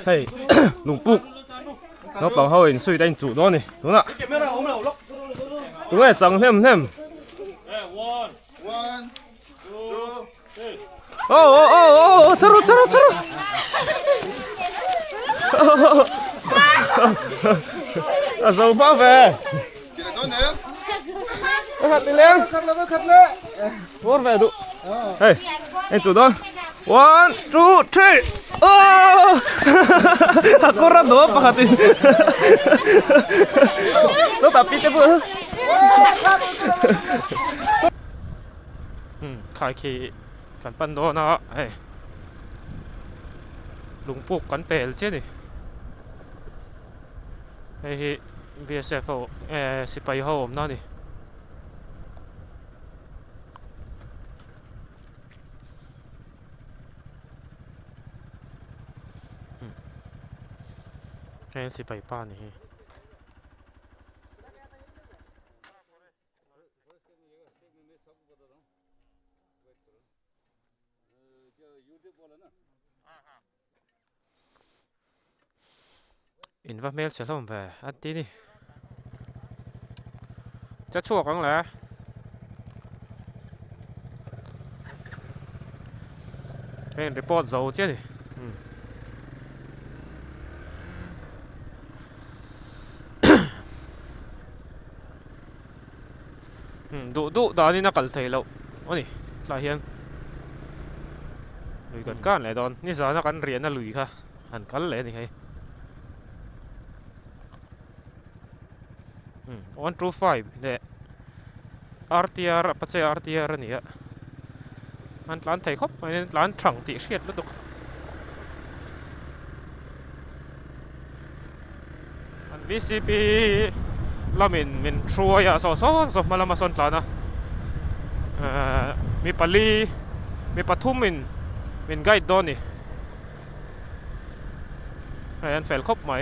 hey lùng bục nó bảo hơi suy đánh chủ đó này đúng không ạ đúng rồi chẳng thêm thêm 차로 dầu bao về khát đi lên vốt về đủ hey anh chủ đó 1, 2, 3 aku ram doa apa hati so tapi coba ขายขี้กันปันโดนะเฮ้ลุงปุ๊กกันเปลเจ้นี่เฮ้ย BSF สิไปห้องนั่นนี่เฮ้ยสิไปป้านนี่อินว่าเมลเสียลมไปอันที่นี่จะชั่วกันแหละเป็นรีพอร์ตโซ่เจ้ดิดูตอนนี้นักการเทแล้วโอ้นี่ลายเฮียนลุยกันก้านเลยตอนนี่สอนนักการเรียนน่ะลุยค่ะหันกันเลยนี่ไง1 through 5เนี่ย RTR ปัจจัย RTR นี่อ่ะอันร้านไทยครับอันนี้ร้านถังตีเชียดแล้วตุกอัน VCP ละมินชัวร์อ่ะสมาละมาสนตานะมีปลีมีปทุมมินไกด์ดอนนี่อันเฟลครบไหม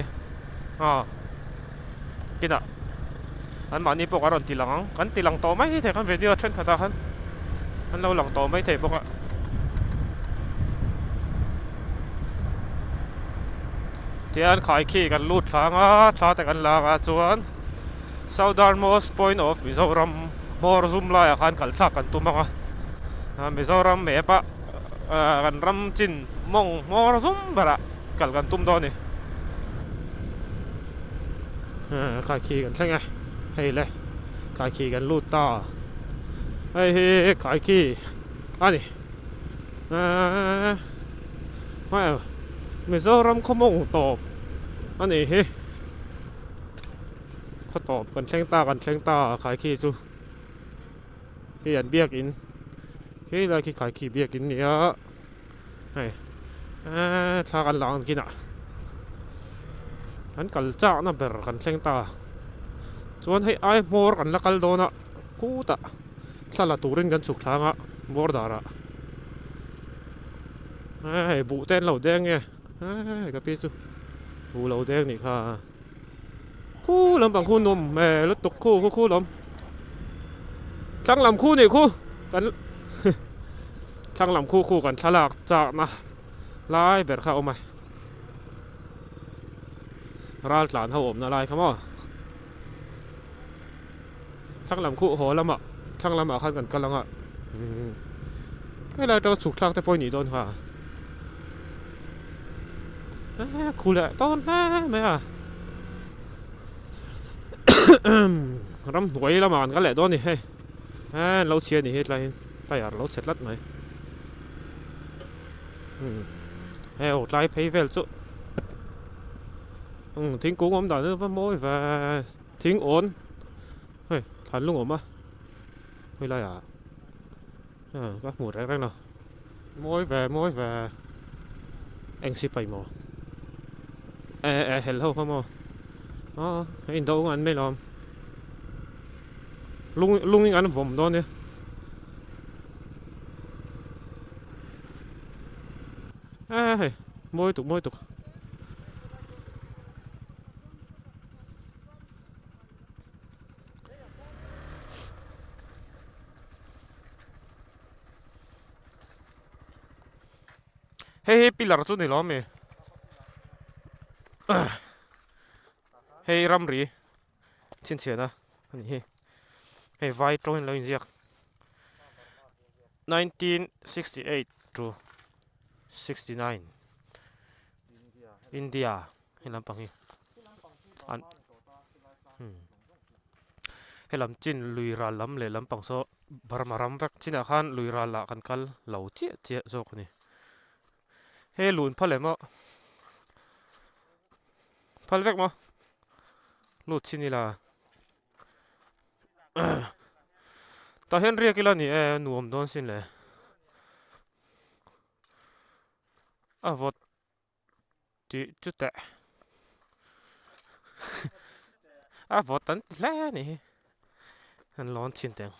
กินอ่ะอันมานี่พวกอารมณ์ตีหลังกันตีหลังโตไม่เท่กันวิดีโอเช่นขนาดนั้นอันเราหลังโตไม่เท่พวกอะที่อันขายขี้กันลูดทางชาแต่กันลางส่วน southernmost point of Mizoram มอร์ซุมลายอาคารขัลซักกันตุ้มบ้างMizoram เมปะกันรำจินมองมอร์ซุมบะระกันตุ้มดอนนี่ขายขี้กันใช่ไงให้เลยขายขี้กันลูดตาเฮ้ยขายขี้อันนี้ไม่มิโซรัมเขามองตอบอันนี้เฮ้เขาตอบกันเช่งตาขายขี้จูเฮียนเบียกินเฮ้ยอะไรขี้ขายขี้เบียกินเนี่ยเฮ้ยชากันหลังกินอ่ะกันกัลจ้าน่ะเบอร์กันเช่งตาส่วนให้ไอ้มอร์กันละกัลโดนะกูตะสลัดตูรินกันสุกทางอะมอร์ดาระไอ้บุเต้นเหล่าแดงไงกับพี่สุบุเหล่าแดงนี่ค่ะคู่ลำบางคู่นมแม่รถตกคู่ลำช่างลำคู่นี่คู่กันช่างลำคู่กันฉลากจากนะลายเบิดเข้าเอาไหมร้านหลานเขาอมนะลายเขามั้งช่างลำคู่โหลำอ่ะช่างลำอ่ะขั้นกันลังอ่ะไม่เลยเราสุกทางแต่ปอยหนีโดนค่ะคูแหละต้นไหมอ่ะรำหวยละหมานกันแหละต้นนี่เฮ้ยเราเชียร์นี่เฮ็ดอะไรไปอ่ะเราเสร็จแล้วไหมอดไลฟ์เพย์เวลจุทิ้งกุ้งอมด่าเนื้อว่าโม้vàทิ้งโอนเฮ้ยทันลุงผมอ่ะเฮ้ยไรอ่ะcác mùa rác nào mối về anh ship phải mò hello không mò anh đâu anh mới làm lung anh vòng đó nè môi tục hey pilar tu ni lo me Hey Ramri xin chào na anh hi hey vai trôi lên giặc 1968 to 69 India hay làm bằng hi anh hay làm chín lùi ra lắm lệ lắm bằng số Burma ram vek chín à khan lùi ra là kan kal lâu chia chia zok ni hey lùn phale mo phal vek mo lụt chín là ta hiện riêng cái là ni nuông đón xin lệ à vot thì chút tệ à vot tấn lẽ nè anh lon chín tiền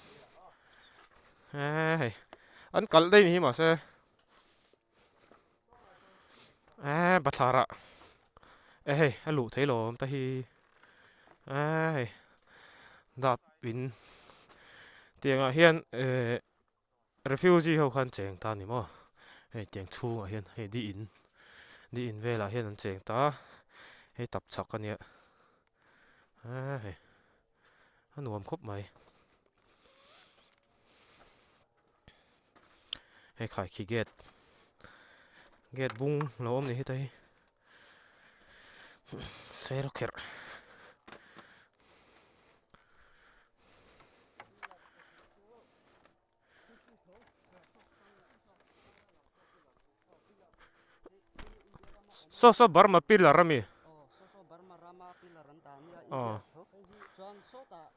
anh cල් đây nè mà sao bắt thà ra anh lụ thấy lo ta hi đạp in tiền à hiện refugee hậu khăn chèn ta nè mà tiền chu à hiện đi in về là hiện anh chèn ta tập chặt cái nhỉ anh nuông khúc mày khai khí gate bung lom này hết đây xe rocket so Burma pillar rami Burma rama pillar ran ni John sota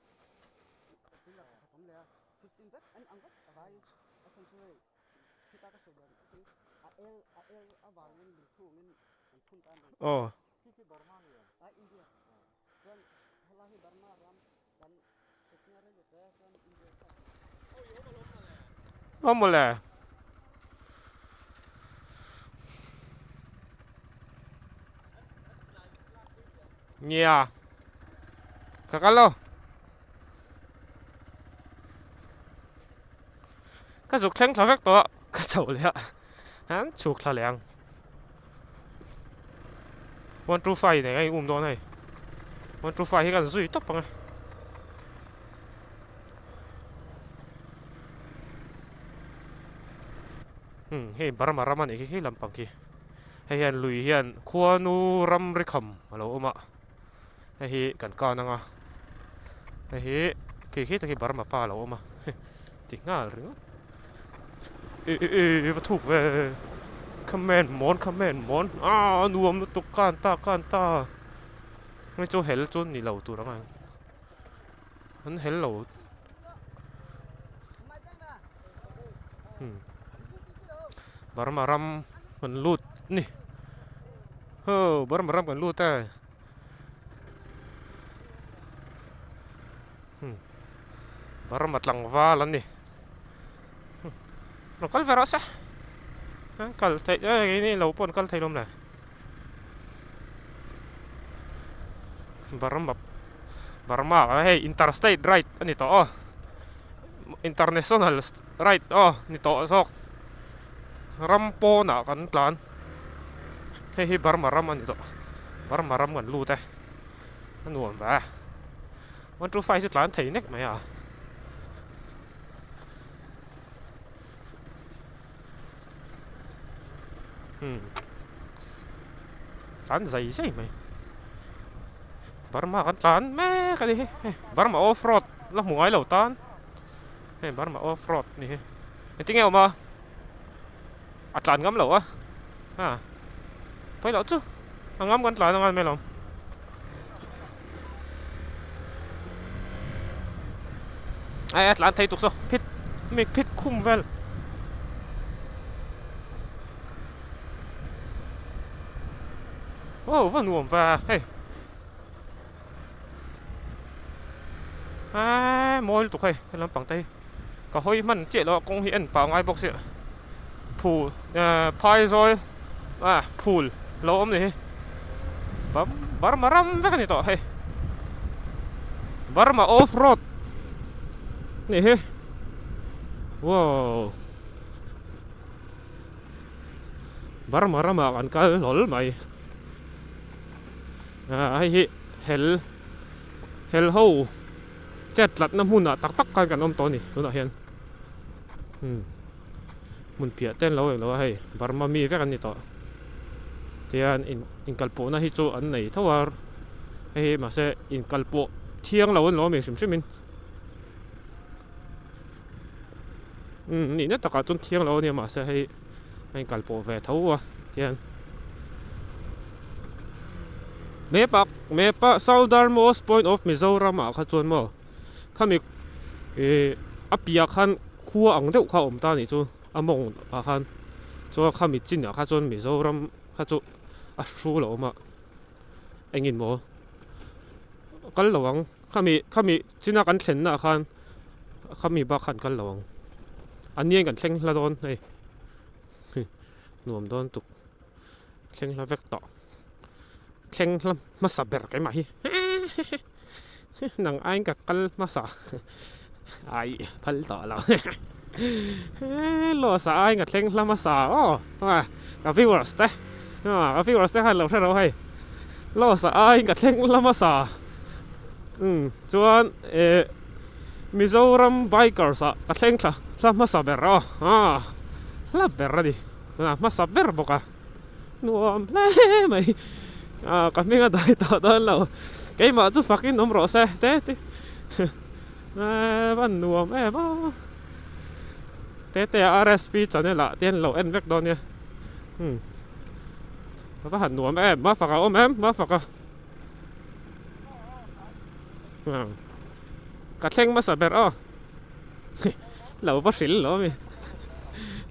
pillar ka le 15 vet an ang vet vai asan chui kita ka soban al awangin lu thungin phun tan ki Burma ni India John halahi Burma ram kan seknare je John India Vamos lá. Nya. Kakalo. Cái dục khen thằng vét to, cái sầu lẹ, hắn chuột thà lẹng. One two five này anh đó này. One two five cái gì tóc bằng này. Hey Burma raman này cái làm bằng kia. Hey hiền lùi hiền, khoa nu ram rikam, alo oma. Hey kan ka nanga. Hey cái ta cái Burma pa alo oma. Thì ngal rồi. Vad tog vi? Command mon. Nuông nó tục can ta. Nó cho hell cho ni lâu tu rằng anh hell lâu. Burma ram kan lut ni. Burma ram kan lut ta. Burma tlang va lan ni. Nó có phải rõ sao? Cần thấy cái này lâu pon cần thấy lắm này. Burma hey interstate right ani to international right ni to sok rampo na kan tlan hey Burma ram ani to Burma ram kan lu ta an nuông va 125 chút tlan thấy nek mày à tlan dày gì mày Burma kan tlan mẹ cái gì Burma off-road là một ai lâu tan Burma off-road nè cái tiếng mà tlan ngắm lâu á phải lâu chứ ngắm kan tlan ngang mày lòng tlan thấy tục sao pit khum vel vẫn nuông va hey môi tục hay làm bằng tay có hơi mình chạy lo công hiện bảo ngay bọc sữa phù phai rồi phù lỗ này Burma ram cái này to hay Burma off road này he wow Burma ram kan kal lol mày ให้เฮลโฮเจ็ดหลัดน้ำหุ่นตักกันกันอมตัวนี่สุดเห็นมุนเพียเต้นเราเองแล้วให้บาร์มามีแค่กันนี่ต่อเทียนอินกัลโปนะฮิโจอันไหนถ้าว่าให้มาเสอินกัลโปเที่ยงเราเนาะมีสิมินนี่เนี่ยตะการจนเที่ยงเราเนี่ยมาเสให้กัลโปเวทเอาเทียนเมปะ southernmost point of Mizoram ข้าจวนมั้งข้ามีอัปยาคันขัวอังเดียวข้าอมตานี่จูอมงคันจูข้ามีจินข้าจวน Mizoram ข้าจูชูเหล่ามาเอ็งอินโมกันหลวงข้ามีจินกันเข็นนะคันข้ามีบ้าคันกันหลวงอันนี้กันเข่งละโดนเฮ้ยหนุ่มโดนตุกเข่งละเวกต่อเข่งละมาสับเบรกไอ้ไหมหนังไอ้กับกันมาสาไอ้พัลต่อแล้วโลสาไอ้กับเข่งละมาสาอ๋อกับพี่วอร์สเต้กับพี่วอร์สเต้ให้เราให้เราให้โลสาไอ้กับเข่งละมาสาจวนมิโซรัมไบเกอร์สกับเข่งละมาสับเบรละเบรดิมาสับเบรบอกอะนัวเล่ไหมkami nga dahil doon lang kay mazu fucking numero sa tete ban nuam ba tete RSP cho nên là tiền lẩu en vek doon nha ba hẳn nuam ma phạc ôm em ma phạc cắt leng ma sa ber lẩu ba xỉl lẩu mi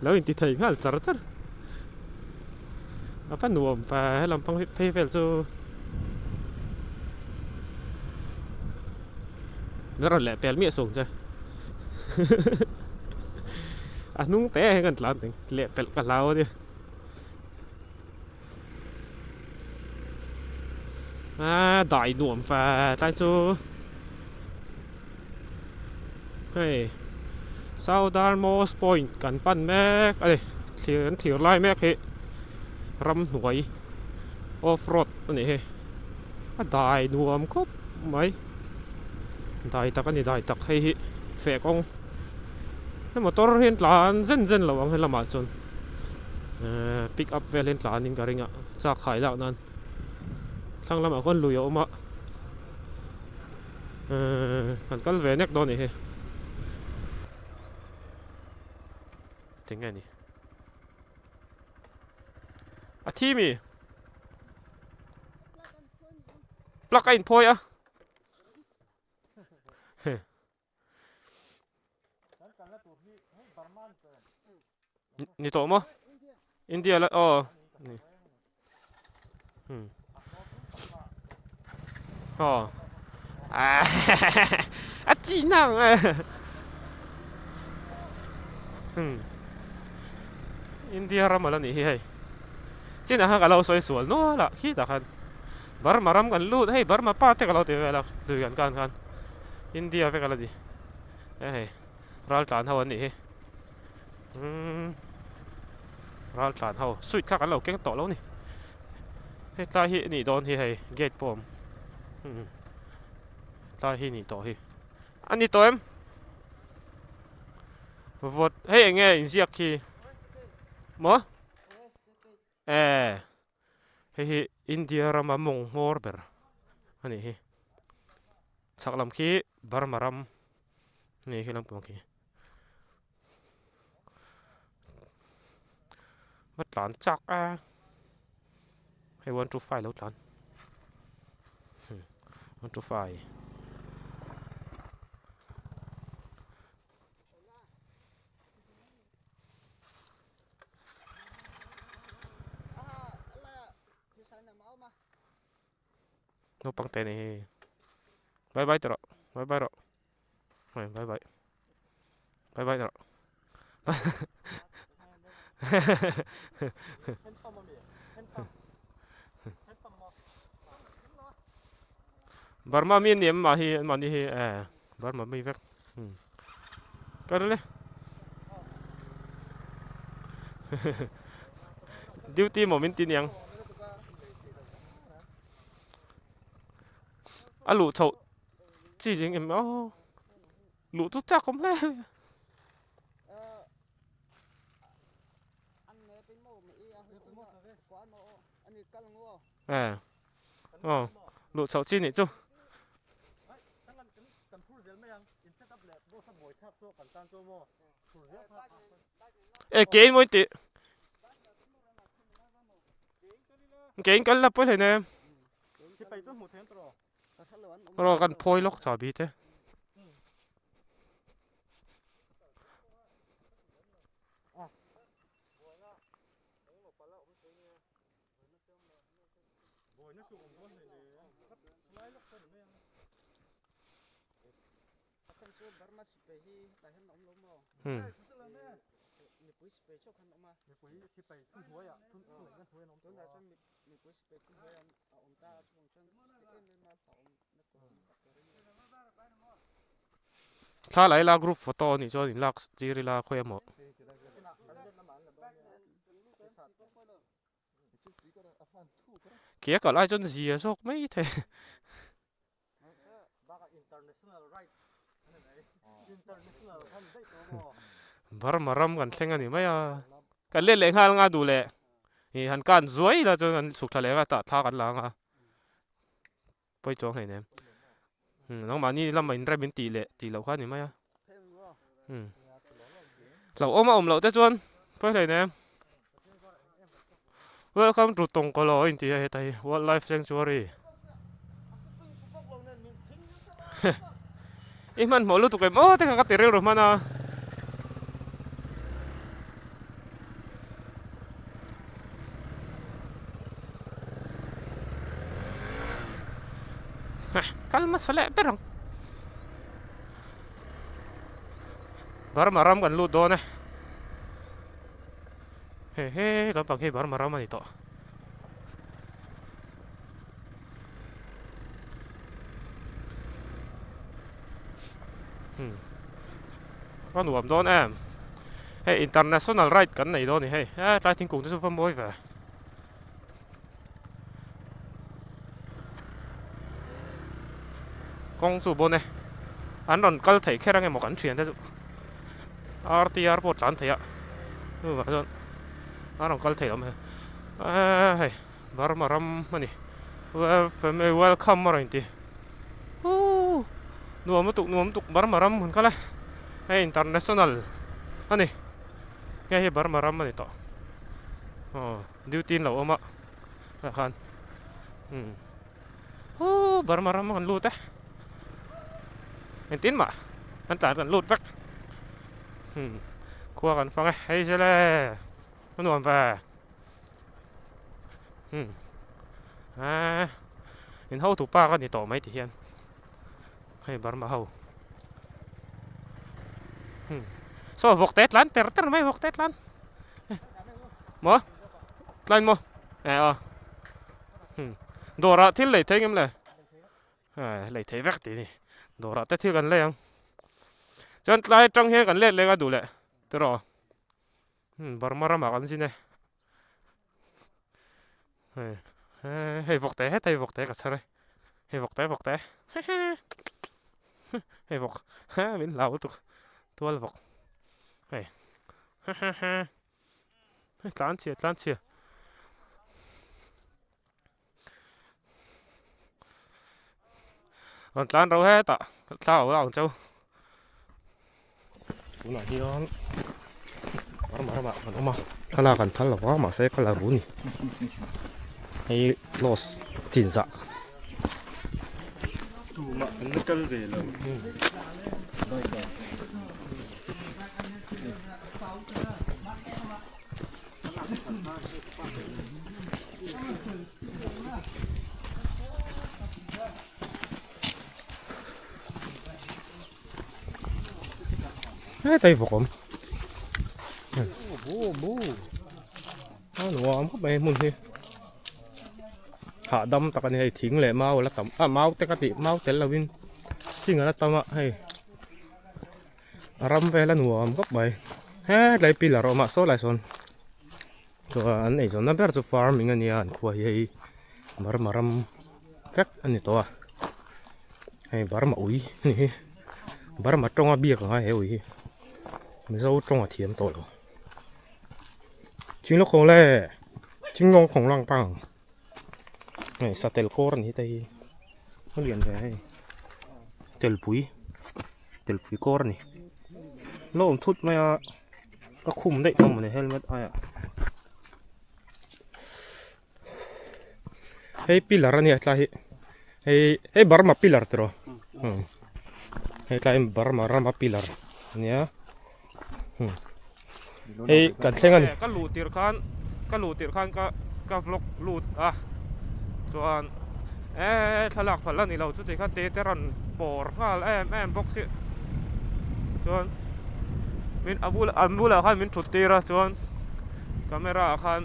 lẩu in ti thầy ngal char char apa nuam pa làm phong phê phê cho nó rồi lẹ pel mía sùng chứ nung té hay gần lắm lẹ pel cả lao đi đại nuam pa tại cho hey southernmost point กันปั้นแม็กอะไรเถียงไล่แม็กเฮรำหวยออฟโรดนี่เฮ้ได้นวมครบไหมได้ตักอันนี้ได้ตักให้เฟกองให้มอเตอร์เห็นหลานเส้นระวังให้ละมาจนปิกอัพเวลเห็นหลานนี่กระริงจากขายแล้วนั้นทั้งละมาคนลุยออกมากันก็เวเน็กโดนนี่เฮ้ถึงไงนี่ที่มีปลักอินพอยนี่โตมั้ยอินเดียแล้วนี่จีนังอินเดียรามาแล้วนี่เฮ้ยจีน่ากับเราสวยสวยนัวละคิดแต่กันบาร์มารำกันลูดให้บาร์มาป้าเทกับเราเดี๋ยวเราดูกันอินเดียไปกันละดิเฮ้ยรัลตานเท่านี้เฮ้รัลตานเท่าสุดข้ากันเราเก่งต่อแล้วนี่เฮ้ยตาฮีนี่โดนเฮ้ยเกตปอมตาฮีนี่ต่อเฮ้ยอันนี้ตัวเอ็มวอดเฮ้ยไงอินเสียคีมั้งเฮ้ยอินเดียรำมามงมอร์เบอร์อันนี้เฮ้ยสักลำคีบาร์มารำนี่คือลำปองคีมัดหลานจักให้วันทูไฟแล้วหลานวันทูไฟนกปังเตนี่บายบายตลอดบายบายหรอบายบายบายบายตลอดบาร์มามีเนี่ยมาฮีมันนี่ฮีบาร์มามีเวกก็เลยดิวตี้โมเมนต์ที่ยัง à lũ chậu chỉ những em lũ chút chắc không lẽ anh mẹ bên mồ mà ý quá nó anh đi cắt ngô à lũ chậu chi này chứ ê kỹ mỗi tí kỹ cái là bữa này rồi cần phôi lóc chả bị thếถ้าไหลลากรูปโฟโต้นี่จอนี่ลากจีริลาคุยหมดเกี่ยก็ไล่จนเสียซอกไม่เท่บารมารำกันเช่นกันนี่ไหมอ่ะกันเล่นเล่นห้างาดูแลนี่หันการสวยแล้วจนกันสุกทะเลก็ตัดท่ากันล้างอ่ะไปจองให้เนี่ยน้องมานี่ลำมันได้เป็นตีเละตีเหล่าข้านี่ไหมอ่ะเหล่ามาเหล่าแต่จวนไปเลยเนี่ย Welcome to Tongkolo India Thai Wildlife Sanctuary อีมันหมอรู้ตุกเอ็มโอ้แต่ก็ติดเร็วหรือมันอ่ะkalma sale perang bar maram kan lu do ne he he lampang he bar maram ani to con nuông đó em hey international right kan này đó ni hey ra thiên cùng tới super boy về công chủ bồn này anh còn câu thấy khi đang nghe một ảnh chuyện thế chứ RTR bột chán thấy ạ vậy rồi anh còn câu thấy lắm hey bar maram ani welcome mà rồi đi nuông tục bar maram mình cái này hey international ani nghe bar maram ani to duty là ôm ạ kan bar maram kan lut anh tin mà anh tảiกันlút vắt quaกันฟังไอ้เจ้าเล่มันหวานไปเห็นเขาถูกป้ากันนี่ต่อไหมที่เฮียนให้บาร์มาเขาso vok tết lan per ter mai vok tết lan mo lan mo dora thil lei thấy em lei thấy vắt tí dora tết thilกันเลยยังจนไล่จังเฮียกันเล่นเลยก็ดูแหละตัวรอบาร์มารามากันสิเนี่ยเฮ้ยวกเตะให้ไทยวกเตะกันซะเลยเฮ้ยวกเตะวกเตะเฮ้ยวกมินเหล่าตัวละวกเฮ้ยล้านเชียล้านเชียล้านเราให้ต่อเจ้าเราเจ้าBún này đó, marah marah kan oma, kalau kan thal lah, masa kalau buni, ini los cinta. Tu mak nekal bela. Tay phục không? Bố nuông có bề môn đi. Hạ đâm tạc này thiến lệ mau là tầm mau tê cái tiệm mau tê là win. Chính là tầm ạ hay. Ram về là nuông có bề. Lại pi là rồi mà số lại son. Rồi anh này son nó biết cho farm mình anh nha, qua vậy. Mà ram phép anh này to. hay bar mà ui nè bar mà trong bia cả hay ui mình dâu trong thiếm tội rồi chính lúc không lẽ chính ngông không lăng bằng này sao tel core này tay nó liền về tel pui core này nó ông thút mày có khum đấy không mà này helmet ai à hey pillar này là hey bar mà pillar rồi hey là bar mà rama pillar nhá hey cần xem anh cái lụt tiệt khan cái vlog lụt à chọn thằng lạc phải làนี่เราจุดที่เขาเตะรันปอร์ก็emบ็อกซ์ชวนมินอับูละขันมินชุดเตะระชวนกล้องราขัน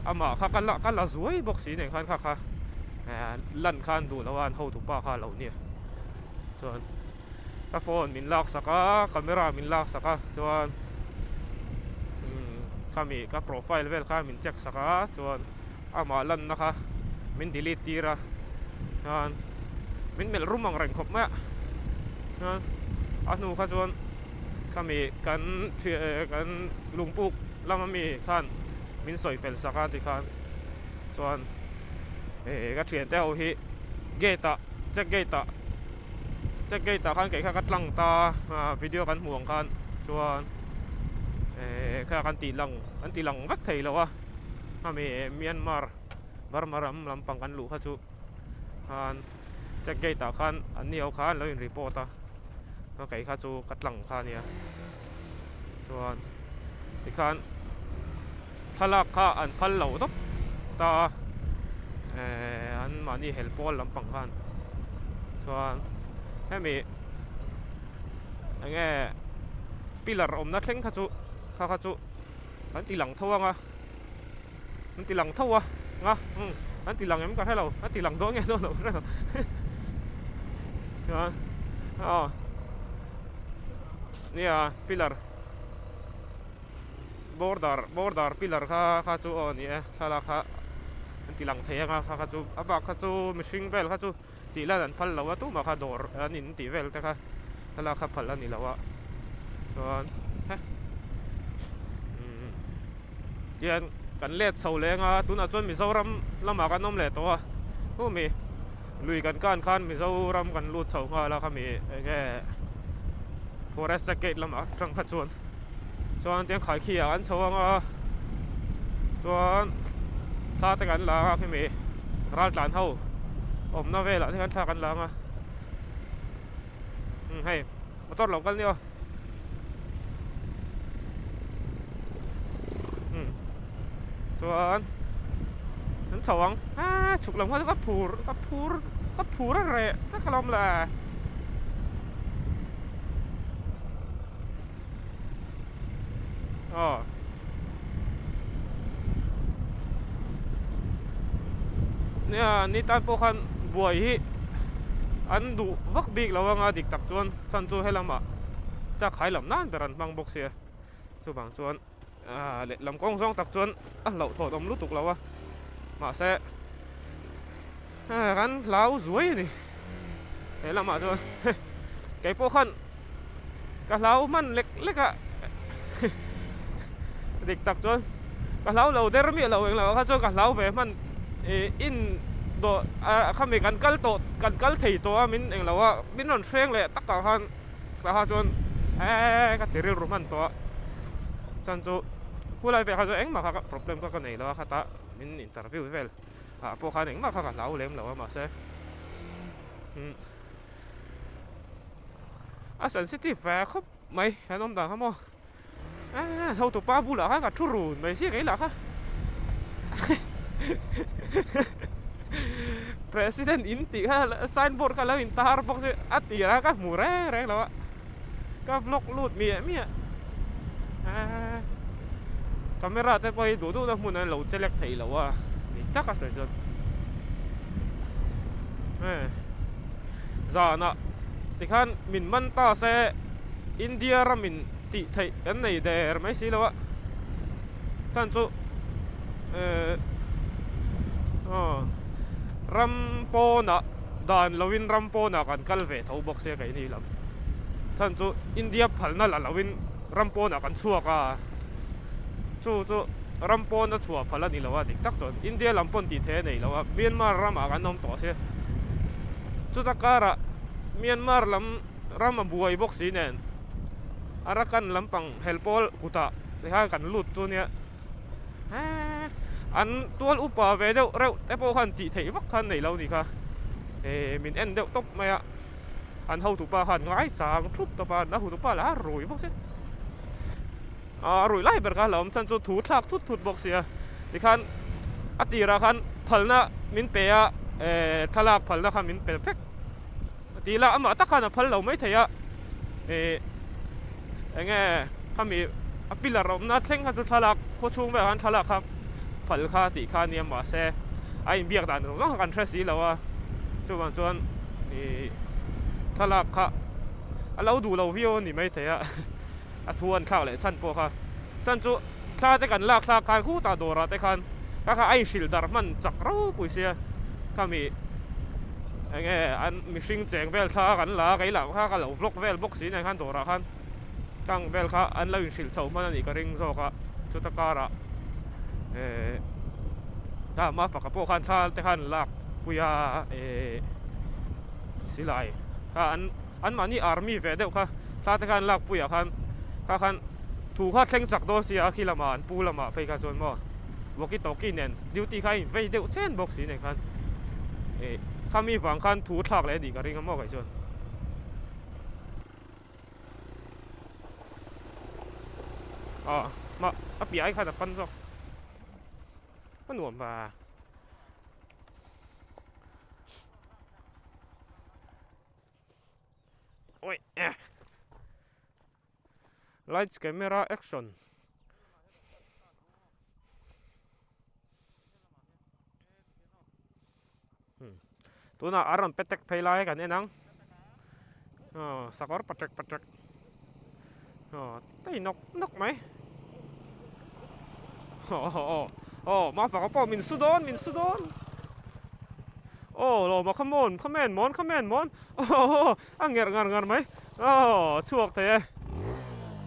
อามาขันกันละสวยบ็อกซ์เนี่ยขันค่ะลั่นขันดูแล้ววันเขาถูกป้าขันเราเนี่ยชวนกล้องโฟนมินลักสักกล้องรามินลักสักชวนข้ามีก็โปรไฟล์เวลข้ามินเช็คสักชวนอามาลั่นนะคะมินดีลิทตีระมินเมลรุ่มมังแรงขบแม่อันนู้นข้าชวนข้ามีกันเชื่อกันลุงปุกแล้วมันมีขันมินสอยเฟลสักที่ขันชวนก็เชียนเต้าฮีเกตาเจ๊เกตาขันเกี่ยขันลังตาวิดีโอกันห่วงขันชวนข้ากันตีลังวัดไทยแล้ววะข้ามีเมียนมาร์บาร์มารำลำปังกันลูกข้าจูเจ๊เกตาขันอันนี้เอาขันแล้วอินรีพอร์ตก็เกี่ยข้าจูกัดลังขันเนี่ยชวนที่ขันทะลักข้าอันพันเหล่าตุ๊บตาอันมานี่เฮลปอลลำปังขันชวนให้มีไงปีหลังอมนัดเล่งข้าจูอันตีหลังเท่าไงมันตีหลังเท่าไงอันตีหลังยังไม่กันให้เราอันตีหลังโดนไงโดนเราได้หรอเนี่ยปีหลังบอร์ดาร์ปีหลังข้าจูเนี่ยถ้าละข้าอันตีหลังเทียงข้าจูอับข้าจูมิชิงเวลข้าจูตีแล้วอันพันเราว่าตู้มาข้าดอร์อันนี้ตีเวลแต่ถ้าละข้าพันแล้วนี่เราว่าเย็นกันเล็ดเสาแรงตุนอาจจะมีเสารำละหมากันน้ำเล็ดตัวผู้มีลุยกันก้านคันมีเสารำกันลูดเสาแล้วเขามีแค่ฟอเรสต์แจ็คเก็ตละหมาจังขัดชวนเตียงขายขี้อันเสาชวนท่าตะกันล้างเขามีร้านจานเท่าอมน้าเวล่ะที่กันท่ากันล้างให้มาต้อนหลงกันเนี่ยส่วนนั้นสองฉุกหลังว่าก็ผูอะไรสักกลมละเนี่ยนี่ตอนพวกคันบวยอันดูวักบีกแล้วว่าดิกตักจวนสันจูให้ลำจะขายลำนั่นแต่รันบางบกเสียส่วนบางจวนเล็ดลำกองซองตักจวนเหล่าถอดอมรู้ตุกแล้ววะมาเสะกันเหล่าสวยนี่เห็นละมาจวนไก่พวกขันกับเหล่ามันเล็กเด็กตักจวนกับเหล่าเดรมีเหล่าเองเหล่าข้าจวนกับเหล่าเวมันอินโดข้ามีกันกัลถี่ตัวมินเองเหล่าว่ามินนอนเชียงเลยตักกับขันข้าจวนก็ถือเรื่องมันตัวจันจูผู้ไล่ไปเขาจะเอ็งมาครับ problem ก็กันไหนแล้วครับตามินอินเตอร์วิวเวลพวกเขาเอ็งมาครับเราเลี้ยงเรามาเซ่sensitive แฝงครับไม่เห็นน้ำด่างครับมั้งเท่าตัวป้าบุหรี่กับทุรุนไม่ใช่ไงล่ะครับ President อินติค่ะ sign board กันแล้วอินตาร์บอกสิอัตติระก็หมูแรงแล้วก็บล็อกลูดมีkamera te poi du na mun an lo chelek thei lo wa ni taka sa jot za na tikhan min man ta se India ra min ti thei an nei der mai si lo wa chan chu ram po na dan lawin rampo na kan kalve thau bok se kai ni lam chan chu India phalna la lawin rampo na kan chua ka chu rampo na chua phala ni lawa dik tak chon India lampon ti the nei lawa Myanmar ram a kan nom to se chu ta kara Myanmar lam ram a buai bok si nen arakan lampang helpol kuta le ha kan lut chu niaอันตัวอุปาเวเดเร็วแต่พอคันตีเทวักคันในเรานี่ค่ะมินเอ็นเดตบมาอ่ะอันเฮาถูกปาคันง่ายสางทุบตะปานะหูถูกปาละรวยบอกเสียรวยไล่เบอร์กันเราฉันจะถูทักทุดบอกเสียดิคันอติระคันพัลนะมินเปียทลากพัลนะคันมินเปียเฟกตีละอมาตะคันพัลเราไม่เทียไงข้ามีอภิลารมนัดเท่งคันจะทลากโคชุงแบบคันทลากครับพัลค่าตีค่าเนี่ยมาเซ่ไอ้เบียกด่านเราต้องกันเทรสีแล้วว่าจวนทลากค่ะเราดูเราวิวนี่ไม่เทียทวนข้าวเลยฉันพวกค่ะฉันจูข้าแต่กันลากลากการคู่ตาโดราแต่กันก็ไอ้ชิลดาร์มันจักเราปุยเสียข้ามีไงอันมีชิงแจงเวลข้ากันลาไก่หลังข้ากันเหล่าฟลกเวลบกสีในขั้นโดราขั้นกังเวลข้าอันเราอยู่ชิลเสามันนี่ก็ริงโซค่ะจุดตะการะถ้ามาฝักกับพวกขั้นท่าแต่ขั้นลากปุยสิไลถ้าอันมันนี่อาร์มี่เวเดลค่ะถ้าแต่ขั้นลากปุยขั้นข้าขั้นถูกข้าเข่งจักโดนเสียขี้ละมันปูละมาไปกันจนมั่วบอกกิโตกินเน้นดิวตี้ใครเวเดลเช่นบอกสีในขั้นข้ามีฝังขั้นถูทักเลยดีก็ริงกันมั่วกันจนมาเปียไอ้ขั้นแต่ปั้นซอกปั้นหนวมมาโอ้ยLights, camera, action. ตัวน่ะอารมณ์เป็ดเต็กเพลายกันเนี่ยนังสักวันปัจจักได้นกไหมมาฝากกระเป๋ามินสุดอนโอ้โหมาขมนมอนโอ้อังเงร์ไหมช่วงเตะ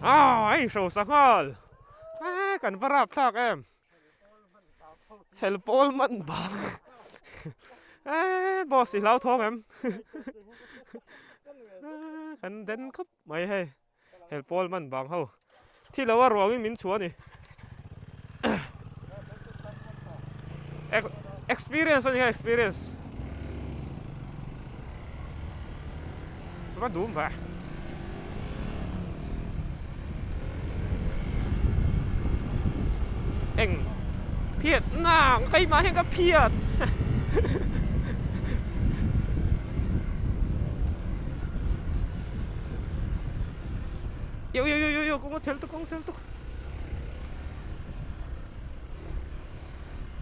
ไอ้โชว์สักฮัลกันวราบซากเฮลโฟลมันบังบอสสิเล่าท้องกันเด่นครับไม่ให้เฮลโฟลมันบังเขาที่เราว่ารอวิ่งมินชัวนี่ experience นี่ไง experience ก็ดูมั้ยเอ็งเพียดหน้าใครมาเห็นก็เพียดyo kung selto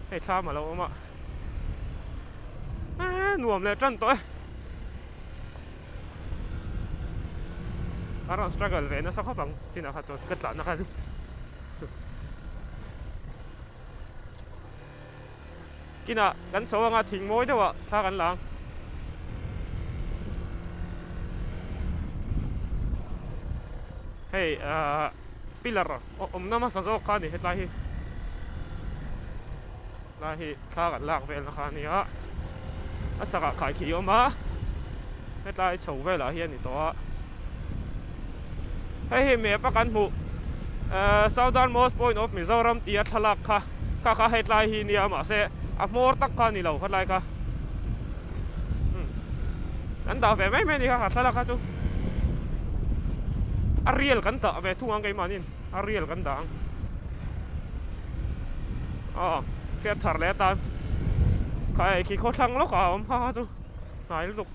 ให้ข้ามาแล้วมาหน่วมเลยจันตัวเราสตรักเกิลเว้ยนะสักข้อบังที่นะครับจนกระตันนะครับกินอ่ะกันโซ่งาทิ้งมวยด้วยวะท่ากันหลังเฮ้ยปิลาร์น้ำมันสันโซคานี่เฮ็ดไรท่ากันหลังเวลนะครับนี่ฮะอาจจะขายขี้ออกมาเฮ็ดไรโชว์เวลาเฮียนี่ตัวเฮ้ยเมียประกันหูsouthernmost point of Mizoram ตีทะลักค่ะเฮ็ดไรฮีนี่มาเสียอัพมอร์ตักกันนี่เราเฮ็ดไรค่ะอันดาวแบบไม่นี่ค่ะทะลักค่ะจูอาเรียลกันต่อแบบทุ่งอังไกมานินอาเรียลกันดังเสียถาร์เลตันใครขี่โคตรทังแล้วข่าวมาจูหายลูก